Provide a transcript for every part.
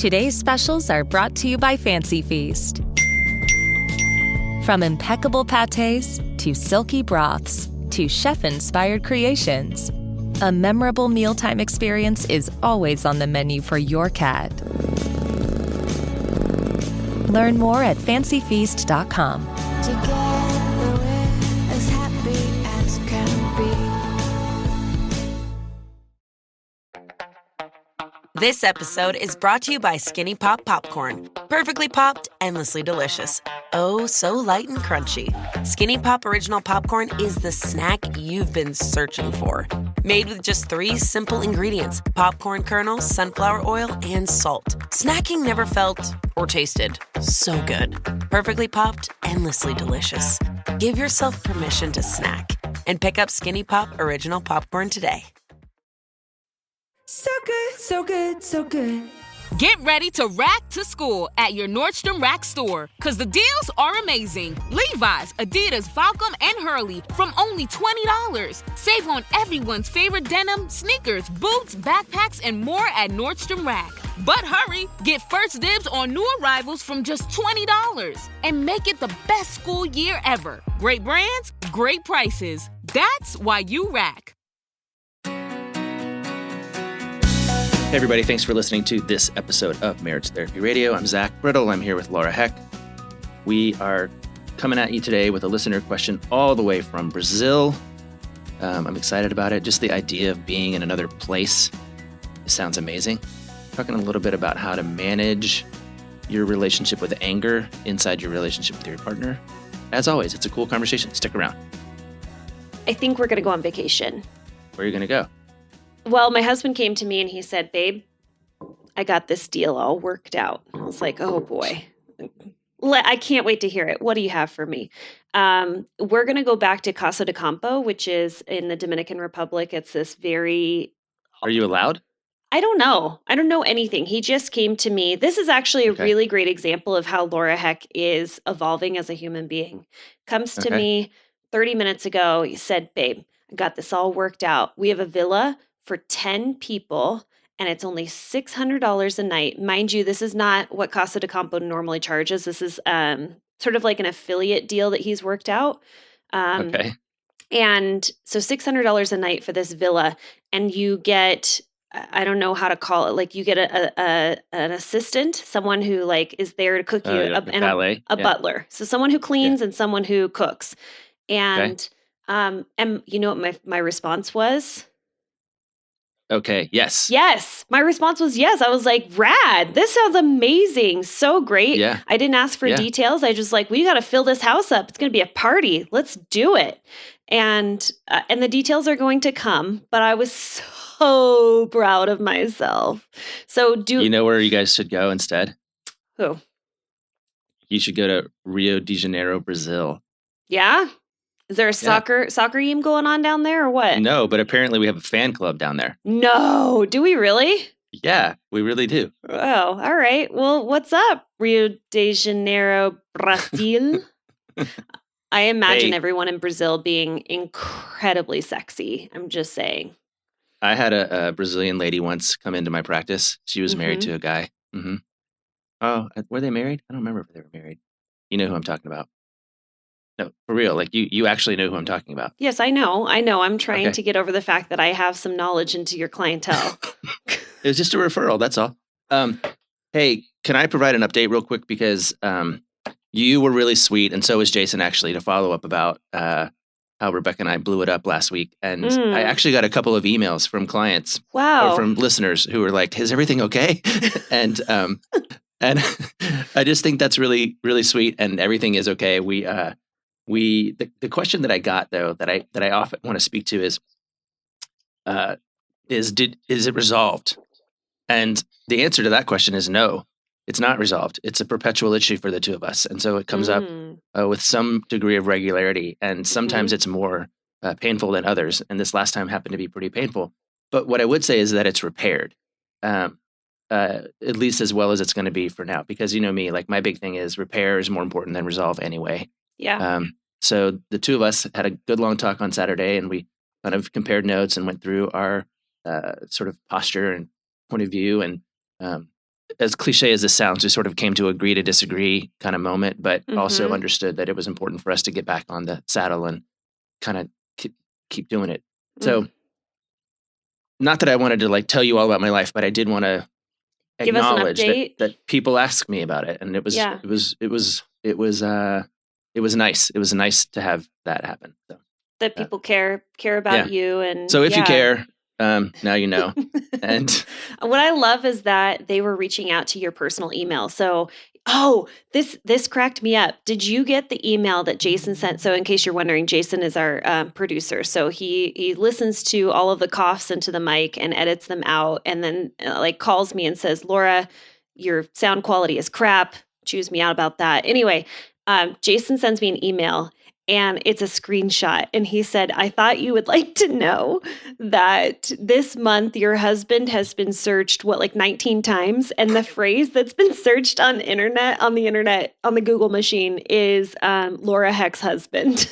Today's specials are brought to you by Fancy Feast. From impeccable pâtés to silky broths to chef-inspired creations, a memorable mealtime experience is always on the menu for your cat. Learn more at fancyfeast.com. Together we're as happy as can be. This episode is brought to you by Skinny Pop Popcorn. Perfectly popped, endlessly delicious. Oh, so light and crunchy. Skinny Pop Original Popcorn is the snack you've been searching for. Made with just 3 simple ingredients: popcorn kernels, sunflower oil, and salt. Snacking never felt or tasted so good. Perfectly popped, endlessly delicious. Give yourself permission to snack and pick up Skinny Pop Original Popcorn today. So good, so good, so good. Get ready to rack to school at your Nordstrom Rack store, because the deals are amazing. Levi's, Adidas, Volcom, and Hurley from only $20. Save on everyone's favorite denim, sneakers, boots, backpacks, and more at Nordstrom Rack. But hurry, get first dibs on new arrivals from just $20. And make it the best school year ever. Great brands, great prices. That's why you rack. Hey everybody, thanks for listening to this episode of Marriage Therapy Radio. I'm Zach Brittle. I'm here with Laura Heck. We are coming at you today with a listener question all the way from Brazil. I'm excited about it. Just the idea of being in another place. It sounds amazing. Talking a little bit about how to manage your relationship with anger inside your relationship with your partner. As always, it's a cool conversation. Stick around. I think we're going to go on vacation. Where are you going to go? Well, my husband came to me and he said, babe, I got this deal all worked out. I was like, oh boy, I can't wait to hear it. What do you have for me? We're going to go back to Casa de Campo, which is in the Dominican Republic. It's this very... Are you allowed? I don't know. I don't know anything. He just came to me. This is actually a really great example of how Laura Heck is evolving as a human being. Comes to me 30 minutes ago. He said, babe, I got this all worked out. We have a villa for 10 people, and it's only $600 a night. Mind you, this is not what Casa de Campo normally charges. This is sort of like an affiliate deal that he's worked out. And so $600 a night for this villa, and you get, I don't know how to call it, like you get an assistant, someone who like is there to cook you, and a butler. So someone who cleans and someone who cooks. And you know what my response was? Okay. Yes. Yes. My response was yes. I was like, rad. This sounds amazing. So great. Yeah. I didn't ask for details. I just like, we got to fill this house up. It's going to be a party. Let's do it. And the details are going to come, but I was so proud of myself. So you know where you guys should go instead? Who? You should go to Rio de Janeiro, Brazil. Yeah. Is there a soccer game going on down there or what? No, but apparently we have a fan club down there. No. Do we really? Yeah, we really do. Oh, all right. Well, what's up, Rio de Janeiro, Brazil? I imagine everyone in Brazil being incredibly sexy. I'm just saying. I had a Brazilian lady once come into my practice. She was married to a guy. Mm-hmm. Oh, were they married? I don't remember if they were married. You know who I'm talking about. No, for real. Like you actually know who I'm talking about. Yes, I know. I'm trying to get over the fact that I have some knowledge into your clientele. It was just a referral. That's all. Hey, can I provide an update real quick? Because you were really sweet. And so was Jason, actually, to follow up about how Rebecca and I blew it up last week. And I actually got a couple of emails from clients. Wow. Or from listeners who were like, is everything okay? and I just think that's really, really sweet. And everything is okay. The question that I got though that I often want to speak to is it resolved? And the answer to that question is no, it's not resolved. It's a perpetual issue for the two of us, and so it comes up with some degree of regularity, and sometimes it's more painful than others. And this last time happened to be pretty painful. But what I would say is that it's repaired, at least as well as it's going to be for now. Because you know me, like my big thing is repair is more important than resolve anyway. Yeah. So the two of us had a good long talk on Saturday, and we kind of compared notes and went through our sort of posture and point of view. And as cliche as this sounds, we sort of came to agree to disagree kind of moment, but also understood that it was important for us to get back on the saddle and kind of keep doing it. So not that I wanted to like tell you all about my life, but I did want to acknowledge that people ask me about it. And it was nice. It was nice to have that happen. So that people care about you. And so if you care, now you know. And what I love is that they were reaching out to your personal email. So, this cracked me up. Did you get the email that Jason sent? So in case you're wondering, Jason is our producer. So he listens to all of the coughs into the mic and edits them out, and then calls me and says, Laura, your sound quality is crap. Choose me out about that. Anyway, Jason sends me an email. And it's a screenshot. And he said, I thought you would like to know that this month your husband has been searched, 19 times. And the phrase that's been searched on the internet, on the Google machine is Laura Heck's husband.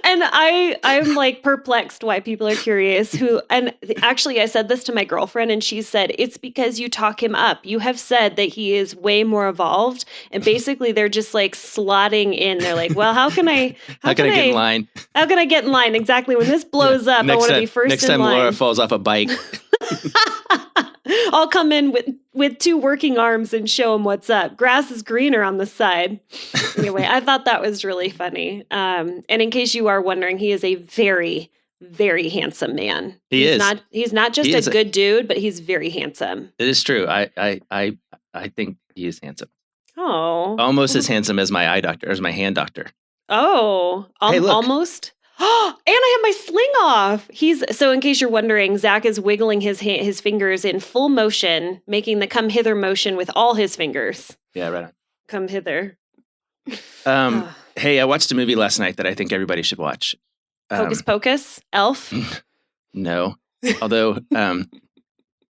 And I'm like perplexed why people are curious and actually I said this to my girlfriend and she said, it's because you talk him up. You have said that he is way more evolved and basically they're just like slotting in. They're like, well, how can I get in line? How can I get in line? Exactly. When this blows up, I want to be first in line. Next time Laura falls off a bike. I'll come in with 2 working arms and show him what's up. Grass is greener on the side. Anyway, I thought that was really funny. And in case you are wondering, he is a very, very handsome man. He's not just a good dude, but he's very handsome. It is true. I think he is handsome. Oh. Almost as handsome as my eye doctor, as my hand doctor. Oh. Hey, look. Almost? And I have my sling off. So in case you're wondering, Zach is wiggling his fingers in full motion, making the come hither motion with all his fingers. Yeah, right on. Come hither. Hey, I watched a movie last night that I think everybody should watch. Hocus Pocus? Elf? No. Although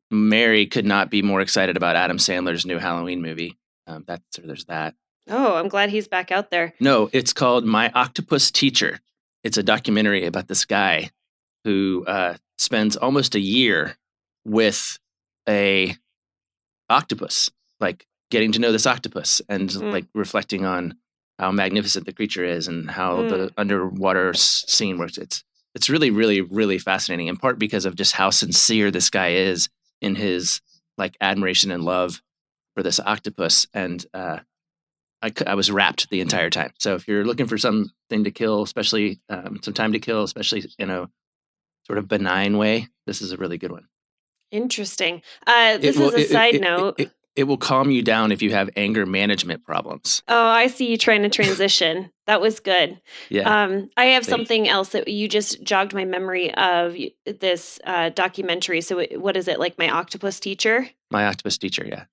Mary could not be more excited about Adam Sandler's new Halloween movie. There's that. Oh, I'm glad he's back out there. No, it's called My Octopus Teacher. It's a documentary about this guy who spends almost a year with a octopus, like getting to know this octopus and like reflecting on how magnificent the creature is and how the underwater scene works. It's really, really, really fascinating, in part because of just how sincere this guy is in his like admiration and love for this octopus. And I was wrapped the entire time. So if you're looking for something to kill, especially some time to kill, especially in a sort of benign way, this is a really good one. Interesting. This is a side note. It will calm you down if you have anger management problems. Oh, I see you trying to transition. That was good. Yeah. I have something else that you just jogged my memory of this documentary. So what is it, like My Octopus Teacher? My Octopus Teacher, yeah.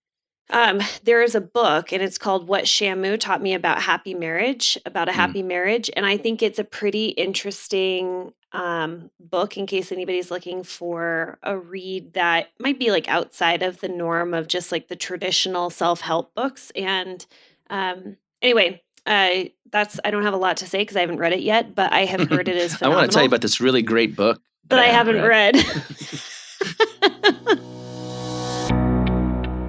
There is a book and it's called What Shamu Taught Me About Happy Marriage, about a happy marriage. And I think it's a pretty interesting book in case anybody's looking for a read that might be like outside of the norm of just like the traditional self-help books. And anyway, I don't have a lot to say because I haven't read it yet, but I have heard it is phenomenal. I want to tell you about this really great book that I haven't read.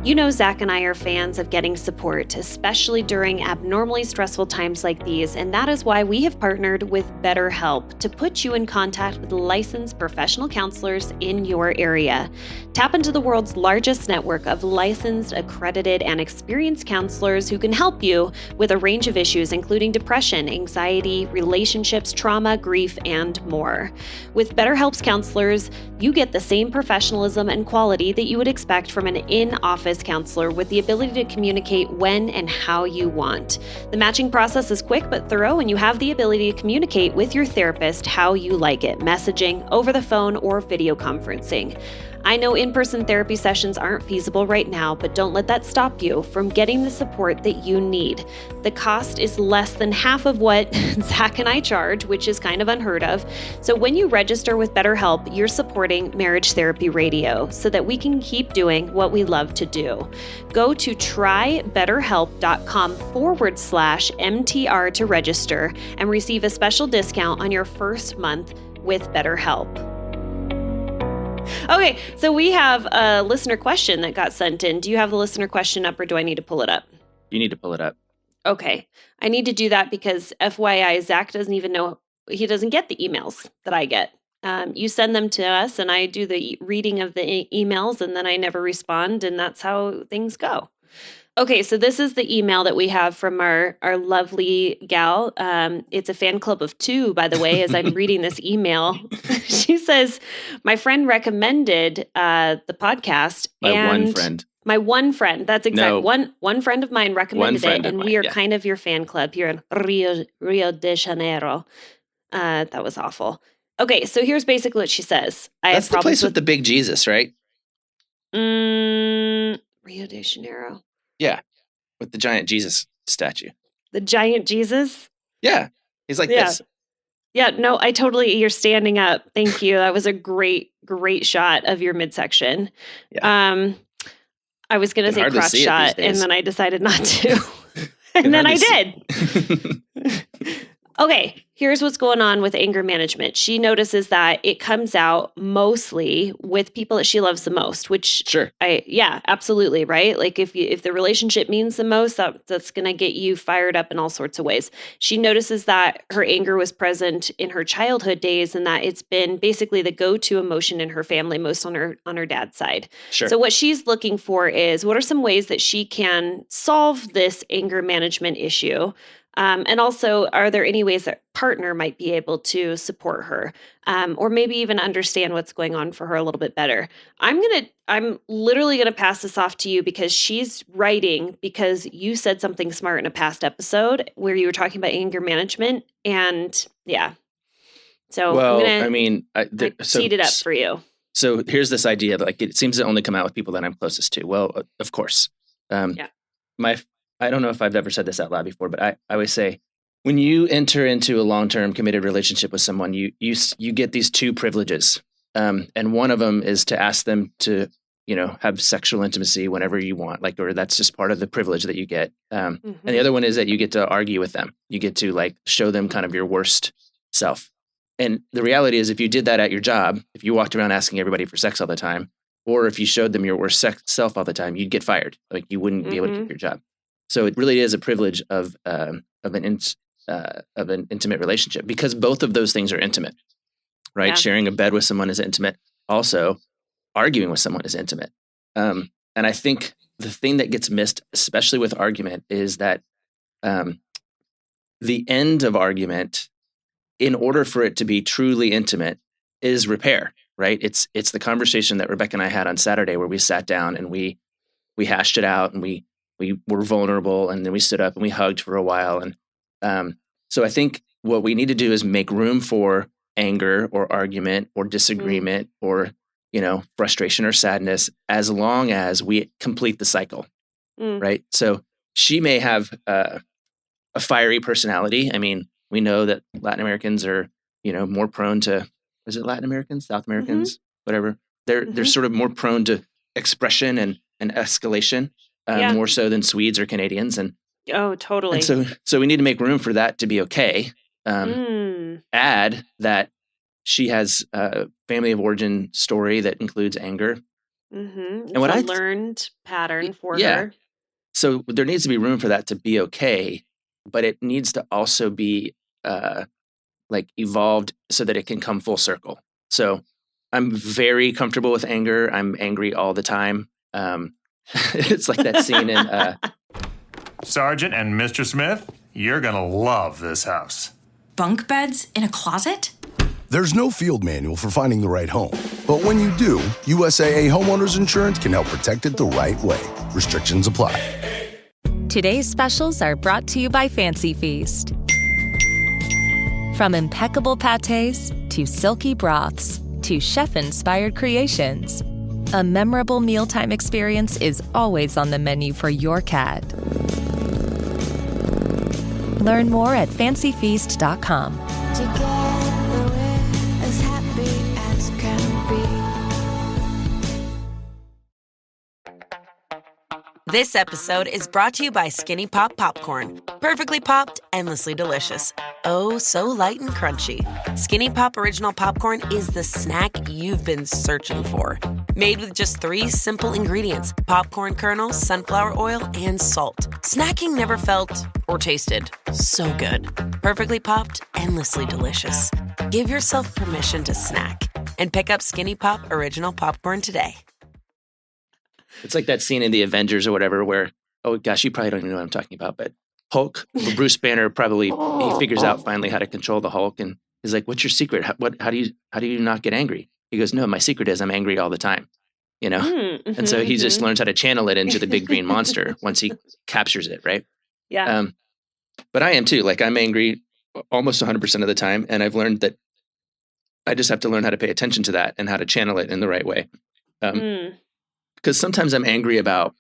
You know, Zach and I are fans of getting support, especially during abnormally stressful times like these, and that is why we have partnered with BetterHelp to put you in contact with licensed professional counselors in your area. Tap into the world's largest network of licensed, accredited, and experienced counselors who can help you with a range of issues, including depression, anxiety, relationships, trauma, grief, and more. With BetterHelp's counselors, you get the same professionalism and quality that you would expect from an in-office counselor with the ability to communicate when and how you want. The matching process is quick but thorough, and you have the ability to communicate with your therapist how you like it, messaging, over the phone, or video conferencing. I know in-person therapy sessions aren't feasible right now, but don't let that stop you from getting the support that you need. The cost is less than half of what Zach and I charge, which is kind of unheard of. So when you register with BetterHelp, you're supporting Marriage Therapy Radio so that we can keep doing what we love to do. Go to trybetterhelp.com/MTR to register and receive a special discount on your first month with BetterHelp. Okay, so we have a listener question that got sent in. Do you have the listener question up, or do I need to pull it up? You need to pull it up. Okay, I need to do that because FYI, Zach doesn't even know, he doesn't get the emails that I get. You send them to us, and I do the reading of the emails, and then I never respond, and that's how things go. Okay, so this is the email that we have from our lovely gal. It's a fan club of 2, by the way, as I'm reading this email. She says, my friend recommended the podcast. My one friend. That's exact. No. One friend of mine recommended it, and we are kind of your fan club here in Rio de Janeiro. That was awful. Okay, so here's basically what she says. That's the place with the big Jesus, right? Rio de Janeiro. Yeah, with the giant Jesus statue. The giant Jesus? Yeah, he's like this. Yeah, no, you're standing up. Thank you. That was a great shot of your midsection. Yeah. I was going to say crotch shot, and then I decided not to. And then I did. Okay, here's what's going on with anger management. She notices that it comes out mostly with people that she loves the most, which sure. Absolutely, right? Like if the relationship means the most, that's going to get you fired up in all sorts of ways. She notices that her anger was present in her childhood days, and that it's been basically the go-to emotion in her family, most on her dad's side. Sure. So what she's looking for is, what are some ways that she can solve this anger management issue? And also, are there any ways that partner might be able to support her, or maybe even understand what's going on for her a little bit better? I'm literally gonna pass this off to you because she's writing because you said something smart in a past episode where you were talking about anger management, and yeah. So well, I'm gonna seed it up for you. So here's this idea that like it seems to only come out with people that I'm closest to. Well, of course, I don't know if I've ever said this out loud before, but I always say, when you enter into a long-term committed relationship with someone, you get these 2 privileges. And one of them is to ask them to, have sexual intimacy whenever you want, or that's just part of the privilege that you get. And the other one is that you get to argue with them. You get to show them kind of your worst self. And the reality is, if you did that at your job, if you walked around asking everybody for sex all the time, or if you showed them your worst self all the time, you'd get fired. You wouldn't be able to keep your job. So it really is a privilege of an intimate relationship, because both of those things are intimate, right? Yeah. Sharing a bed with someone is intimate. Also, arguing with someone is intimate. And I think the thing that gets missed, especially with argument, is that the end of argument, in order for it to be truly intimate, is repair, right? It's the conversation that Rebecca and I had on Saturday where we sat down and we hashed it out, and we were vulnerable, and then we stood up and we hugged for a while. And so I think what we need to do is make room for anger or argument or disagreement or, frustration or sadness, as long as we complete the cycle, right? So she may have a fiery personality. I mean, we know that Latin Americans are, more prone to, is it Latin Americans, South Americans, whatever. They're sort of more prone to expression and escalation. More so than Swedes or Canadians. And oh, totally. And so we need to make room for that to be okay. Add that she has a family of origin story that includes anger. And what I learned pattern for her. So there needs to be room for that to be okay, but it needs to also be evolved so that it can come full circle. So I'm very comfortable with anger. I'm angry all the time. It's like that scene in Sergeant and Mr. Smith, you're gonna love this house. Bunk beds in a closet? There's no field manual for finding the right home. But when you do, USAA Homeowners Insurance can help protect it the right way. Restrictions apply. Today's specials are brought to you by Fancy Feast. From impeccable pâtés to silky broths to chef-inspired creations, a memorable mealtime experience is always on the menu for your cat. Learn more at fancyfeast.com. Together we're as happy as can be. This episode is brought to you by Skinny Pop Popcorn. Perfectly popped, endlessly delicious. oh so light and crunchy. Skinny Pop Original Popcorn is the snack you've been searching for. Made with just 3 simple ingredients: popcorn kernels, sunflower oil, and salt. Snacking never felt or tasted so good. Perfectly popped, endlessly delicious. Give yourself permission to snack and pick up Skinny Pop Original Popcorn today. It's like that scene in the Avengers or whatever where, oh gosh, you probably don't even know what I'm talking about, but Hulk, Bruce Banner probably, he figures out finally how to control the Hulk, and he's like, what's your secret? How do you not get angry? He goes, no, my secret is I'm angry all the time, you know? Mm-hmm, and so he just learns how to channel it into the big green monster once he captures it, right? Yeah. But I am too. Like, I'm angry almost 100% of the time, and I've learned that I just have to learn how to pay attention to that and how to channel it in the right way. Because sometimes I'm angry about,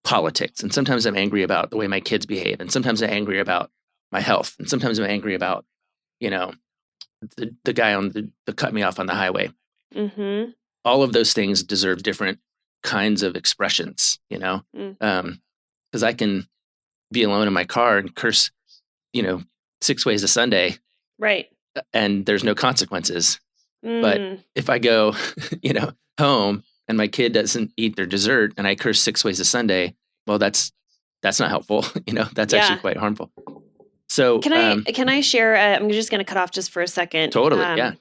politics, and sometimes I'm angry about the way my kids behave, and sometimes I'm angry about my health, and sometimes I'm angry about, the guy that cut me off on the highway. Mm-hmm. All of those things deserve different kinds of expressions, because I can be alone in my car and curse, 6 ways a Sunday, Right. and there's no consequences. But if I go, home and my kid doesn't eat their dessert and I curse 6 ways a Sunday, well, that's not helpful. That's actually quite harmful. So can I share? I'm just going to cut off just for a second. Totally. Yeah.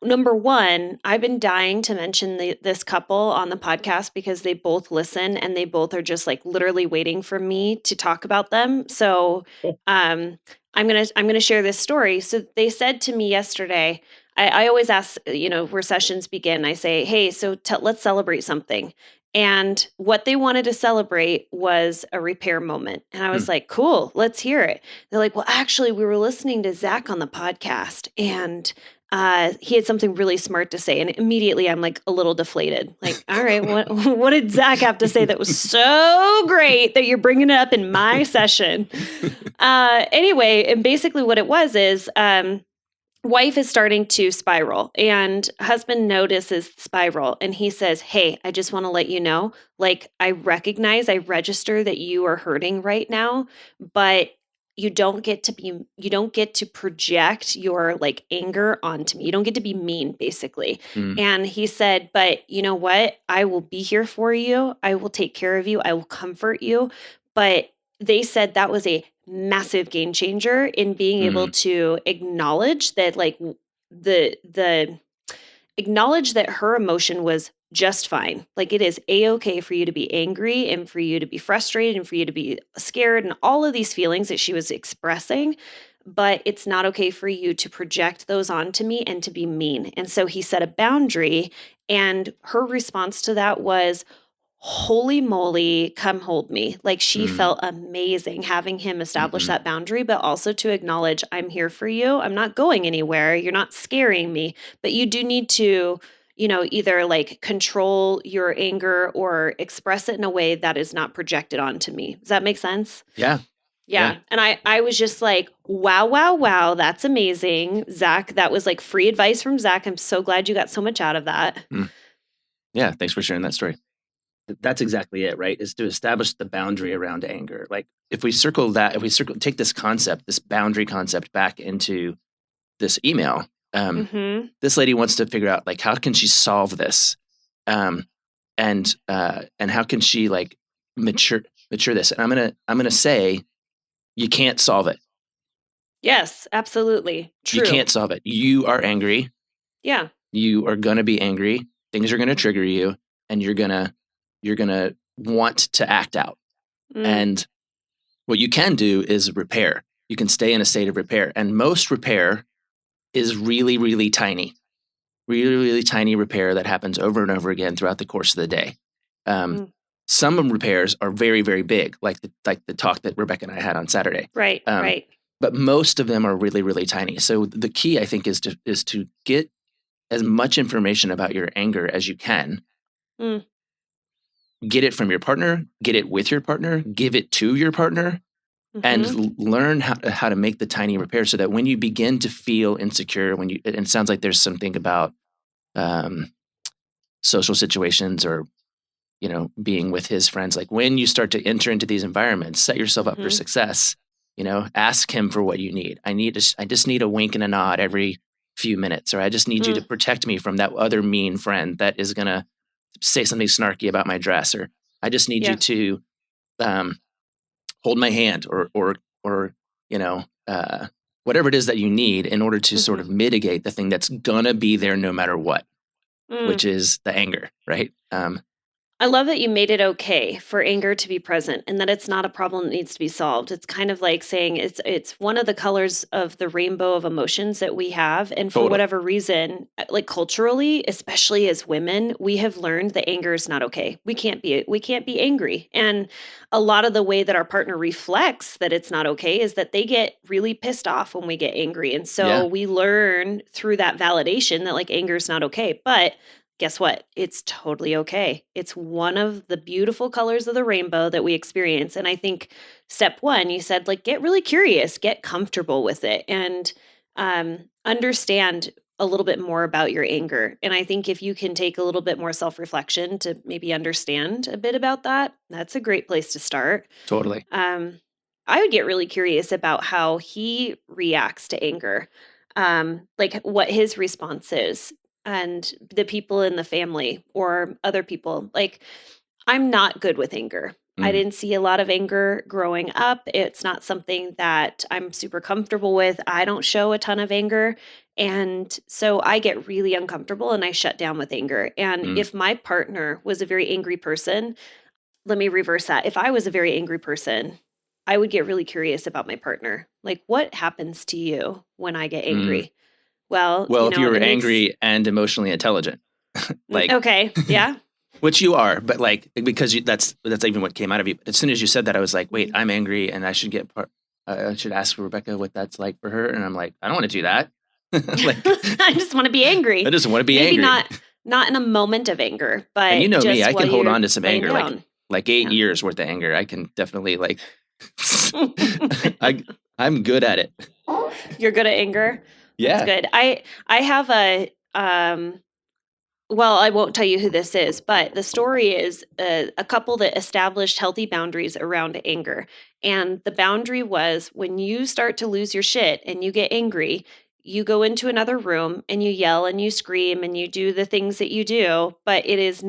Number one, I've been dying to mention this couple on the podcast because they both listen and they both are just like literally waiting for me to talk about them. So I'm gonna share this story. So they said to me yesterday, I always ask, where sessions begin, I say, hey, so let's celebrate something. And what they wanted to celebrate was a repair moment. And I was like, cool, let's hear it. They're like, well, actually, we were listening to Zach on the podcast and he had something really smart to say. And immediately I'm like a little deflated. Like, all right, what did Zach have to say that was so great that you're bringing it up in my session? Anyway, and basically what it was is wife is starting to spiral and husband notices the spiral and he says, hey, I just want to let you know, like, I register that you are hurting right now, but you don't get to project your like anger onto me. You don't get to be mean, basically. And he said, but you know what? I will be here for you. I will take care of you. I will comfort you. But they said that was a massive game changer in being able to acknowledge that, like, the acknowledge that her emotion was just fine. Like, it is a-okay for you to be angry and for you to be frustrated and for you to be scared and all of these feelings that she was expressing, but it's not okay for you to project those onto me and to be mean. And so he set a boundary, and her response to that was, holy moly, come hold me. Like, she felt amazing having him establish that boundary, but also to acknowledge, I'm here for you. I'm not going anywhere. You're not scaring me, but you do need to, either like control your anger or express it in a way that is not projected onto me. Does that make sense? Yeah. Yeah. And I was just like, wow. That's amazing. Zach, that was like free advice from Zach. I'm so glad you got so much out of that. Yeah. Thanks for sharing that story. That's exactly it, right? Is to establish the boundary around anger. Like, if we take this concept, this boundary concept back into this email, this lady wants to figure out, like, how can she solve this? And how can she like mature this? And I'm gonna say, you can't solve it. Yes, absolutely. True. You can't solve it. You are angry. Yeah. You are gonna be angry. Things are gonna trigger you, and you're gonna want to act out. And what you can do is repair. You can stay in a state of repair. And most repair is really, really tiny. Really, really tiny repair that happens over and over again throughout the course of the day. Some repairs are very, very big, like the talk that Rebecca and I had on Saturday. Right, right. But most of them are really, really tiny. So the key, I think, is to get as much information about your anger as you can. Get it from your partner, get it with your partner, give it to your partner, and learn how to make the tiny repair so that when you begin to feel insecure, and it sounds like there's something about social situations or, being with his friends, like when you start to enter into these environments, set yourself up for success, ask him for what you need. I just need a wink and a nod every few minutes, or I just need you to protect me from that other mean friend that is going to say something snarky about my dress, or I just need you to hold my hand, or whatever it is that you need in order to sort of mitigate the thing that's going to be there no matter what, which is the anger, right? I love that you made it okay for anger to be present and that it's not a problem that needs to be solved. It's kind of like saying it's one of the colors of the rainbow of emotions that we have. And for whatever reason, like culturally, especially as women, we have learned that anger is not okay. We can't be angry. And a lot of the way that our partner reflects that it's not okay is that they get really pissed off when we get angry. And so we learn through that validation that like anger is not okay. But guess what? It's totally okay. It's one of the beautiful colors of the rainbow that we experience. And I think step one, you said, like, get really curious, get comfortable with it, and understand a little bit more about your anger. And I think if you can take a little bit more self-reflection to maybe understand a bit about that, that's a great place to start. Totally. I would get really curious about how he reacts to anger, like what his response is. And the people in the family or other people. Like, I'm not good with anger. I didn't see a lot of anger growing up. It's not something that I'm super comfortable with. I don't show a ton of anger. And so I get really uncomfortable and I shut down with anger. And if my partner was a very angry person, let me reverse that. If I was a very angry person, I would get really curious about my partner. Like, what happens to you when I get angry? Well, if you were angry and emotionally intelligent, like, okay, yeah, which you are, but like, because that's even what came out of you. As soon as you said that, I was like, wait, I'm angry, and I should ask Rebecca what that's like for her. And I'm like, I don't want to do that. Like, I just want to be angry. I just want to be Maybe angry. Not in a moment of anger, but and you know just me, I can hold on to some anger, down. like 8 years worth of anger. I can definitely like, I'm good at it. You're good at anger. Yeah. That's good. I have a well, I won't tell you who this is, but the story is a couple that established healthy boundaries around anger. And the boundary was when you start to lose your shit and you get angry, you go into another room and you yell and you scream and you do the things that you do, but it is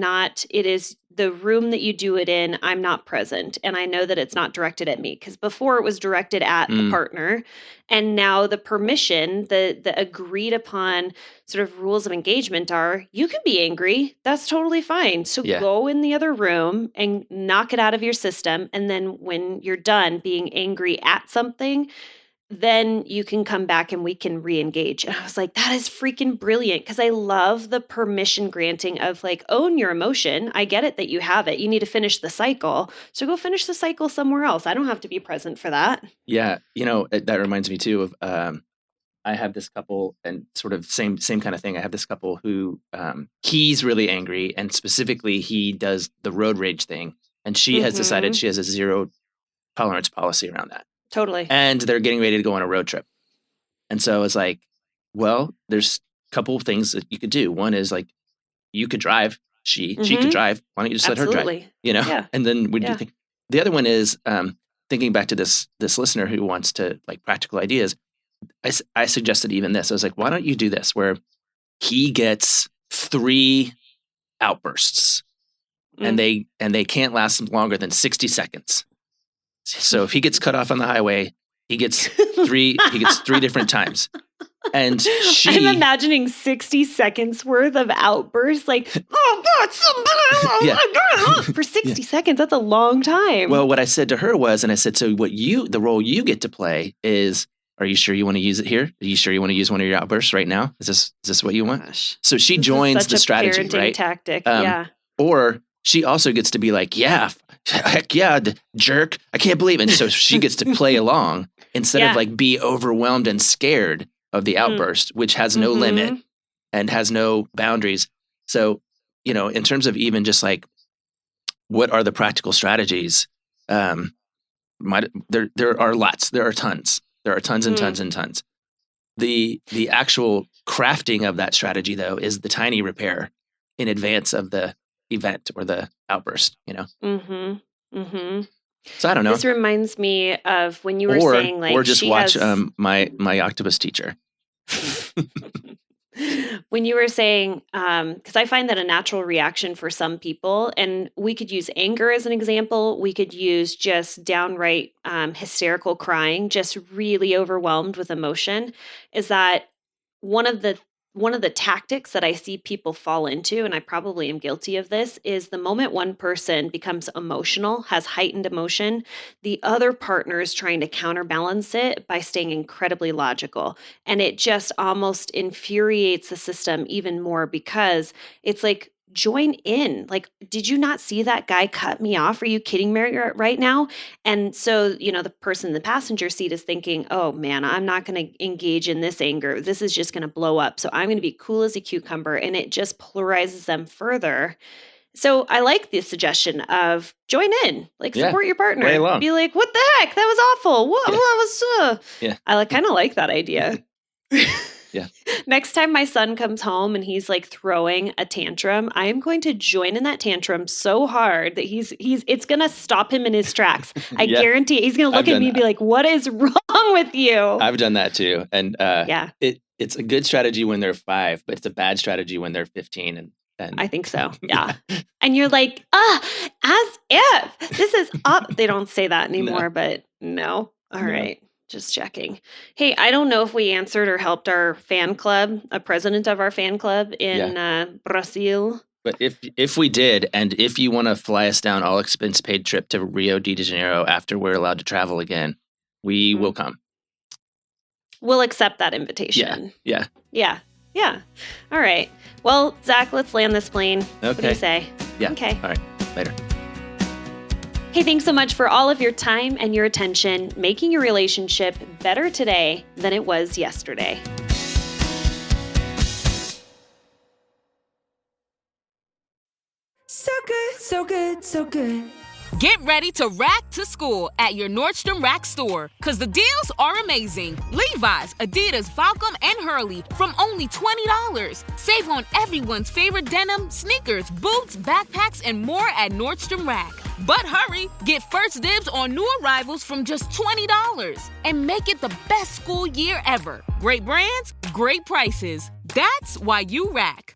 the room that you do it in. I'm not present. And I know that it's not directed at me, because before it was directed at the partner. And now the permission, the agreed upon sort of rules of engagement are, you can be angry. That's totally fine. So go in the other room and knock it out of your system. And then when you're done being angry at something, then you can come back and we can re-engage. And I was like, that is freaking brilliant, because I love the permission granting of like, own your emotion. I get it that you have it. You need to finish the cycle. So go finish the cycle somewhere else. I don't have to be present for that. Yeah. That reminds me too of, I have this couple, and sort of same kind of thing. I have this couple who, he's really angry, and specifically he does the road rage thing. And she has decided she has a zero tolerance policy around that. Totally. And they're getting ready to go on a road trip. And so it's like, well, there's a couple of things that you could do. One is like, you could drive. She could drive. Why don't you just let her drive? Yeah. And then what do you think? The other one is thinking back to this listener who wants to like practical ideas. I suggested even this. I was like, why don't you do this where he gets 3 outbursts and they can't last longer than 60 seconds. So if he gets cut off on the highway, he gets 3 different times. And I'm imagining 60 seconds worth of outbursts, like, oh God, somebody, for 60 seconds. That's a long time. Well, what I said to her was, and I said, so the role you get to play is, are you sure you want to use it here? Are you sure you want to use one of your outbursts right now? Is this what you want? Gosh. So she joins the strategy, right? Tactic, Or she also gets to be like, yeah, heck yeah, jerk. I can't believe it. And so she gets to play along instead of like be overwhelmed and scared of the outburst, which has no limit and has no boundaries. So, in terms of even just like, what are the practical strategies? There are lots. There are tons. There are tons and tons and tons. The actual crafting of that strategy, though, is the tiny repair in advance of the event or the outburst, So I don't know. This reminds me of when you were saying like, or just she watch has, my octopus teacher. when you were saying, because I find that a natural reaction for some people, and we could use anger as an example. We could use just downright hysterical crying, just really overwhelmed with emotion, is that one of the tactics that I see people fall into, and I probably am guilty of this, is the moment one person becomes emotional, has heightened emotion, the other partner is trying to counterbalance it by staying incredibly logical. And it just almost infuriates the system even more because it's like, join in. Like, did you not see that guy cut me off? Are you kidding me right now? And so, the person in the passenger seat is thinking, oh man, I'm not going to engage in this anger. This is just going to blow up. So I'm going to be cool as a cucumber. And it just polarizes them further. So I like the suggestion of join in, like support your partner. Play along. Be like, what the heck? That was awful. What was? I kind of like that idea. Yeah. Next time my son comes home and he's like throwing a tantrum, I am going to join in that tantrum so hard that it's going to stop him in his tracks. I guarantee he's going to look at me and be like, what is wrong with you? I've done that too. And it's a good strategy when they're 5, but it's a bad strategy when they're 15 and I think so. Yeah. And you're like, as if this is up. They don't say that anymore, but no. All right. Just checking. Hey, I don't know if we answered or helped our fan club, a president of our fan club in Brazil. But if we did, and if you want to fly us down all expense paid trip to Rio de Janeiro after we're allowed to travel again, we will come. We'll accept that invitation. Yeah. All right. Well, Zach, let's land this plane. Okay. What do you say? Yeah. Okay. All right. Later. Hey, thanks so much for all of your time and your attention, making your relationship better today than it was yesterday. So good, so good, so good. Get ready to rack to school at your Nordstrom Rack store, because the deals are amazing. Levi's, Adidas, Falcom, and Hurley from only $20. Save on everyone's favorite denim, sneakers, boots, backpacks, and more at Nordstrom Rack. But hurry, get first dibs on new arrivals from just $20. And make it the best school year ever. Great brands, great prices. That's why you rack.